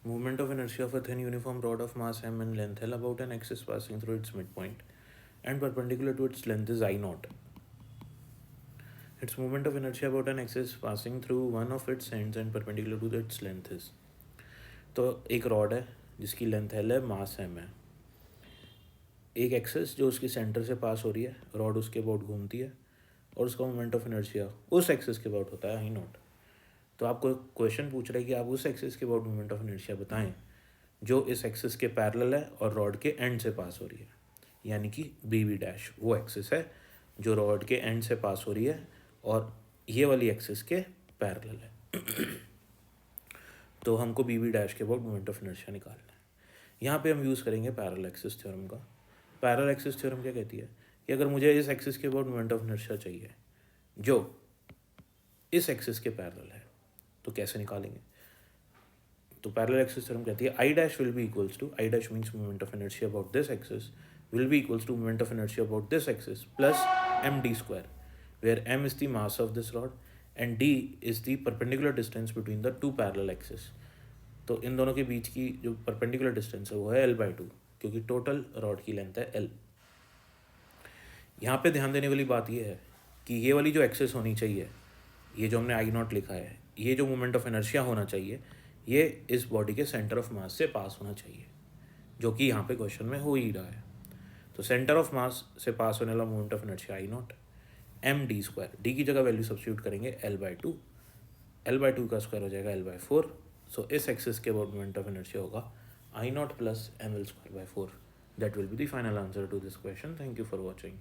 Movement of inertia of a thin uniform rod of mass m and length L about an axis passing through its midpoint and perpendicular to its length is I naught. Its movement of inertia about an axis passing through one of its ends and perpendicular to its length is. तो एक rod है जिसकी length L है, मास m है, एक access जो उसकी centre से पास हो रही है, रॉड उसके अबाउट घूमती है और उसका मोमेंट ऑफ इनर्शिया उस एक्सेस के अबाउट होता है आई नॉट। तो आपको क्वेश्चन पूछ रहा है कि आप उस एक्सेस के अबाउट मोमेंट ऑफ इनर्शिया बताएं जो इस एक्सेस के पैरेलल है और रॉड के एंड से पास हो रही है, यानी कि बी वी डैश वो एक्सेस है जो रॉड के एंड से पास हो रही है और ये वाली एक्सेस के पैरेलल है। तो हमको बी वी डैश के अबाउट मोमेंट ऑफ इनर्शिया निकालना है। यहाँ पे हम यूज़ करेंगे पैरेलल एक्सिस थ्योरम का। पैरेलल एक्सिस थ्योरम क्या कहती है कि अगर मुझे इस एक्सिस के अबाउट मोमेंट ऑफ इनर्शिया चाहिए जो इस एक्सिस के पैरेलल है तो कैसे निकालेंगे। तो पैरेलल एक्सिस थ्योरम कहती है I dash will be equals to, I dash means moment of inertia about this axis will be equals to moment of inertia about this axis plus md square, where m is the mass of this rod and d is the perpendicular distance between the two parallel axes. तो इन दोनों के बीच की जो perpendicular distance है वो है L/2 क्योंकि total rod की लेंथ है L। यहाँ पे ध्यान देने वाली बात ये है कि ये वाली जो एक्सेस होनी चाहिए, ये जो हमने आई नॉट लिखा है, ये जो मोमेंट ऑफ इनर्शिया होना चाहिए ये इस बॉडी के सेंटर ऑफ मास से पास होना चाहिए, जो कि यहाँ पे क्वेश्चन में हो ही रहा है। तो सेंटर ऑफ मास से पास होने वाला moment of inertia I naught M D square, D की जगह वैल्यू सब्स्टिट्यूट करेंगे L/2, L/2 का स्क्वायर हो जाएगा L/4। सो इस एक्सिस के अबाउट मोमेंट ऑफ इनर्शिया होगा I naught plus ml square by 4. That will be the final answer to this question. Thank you for watching.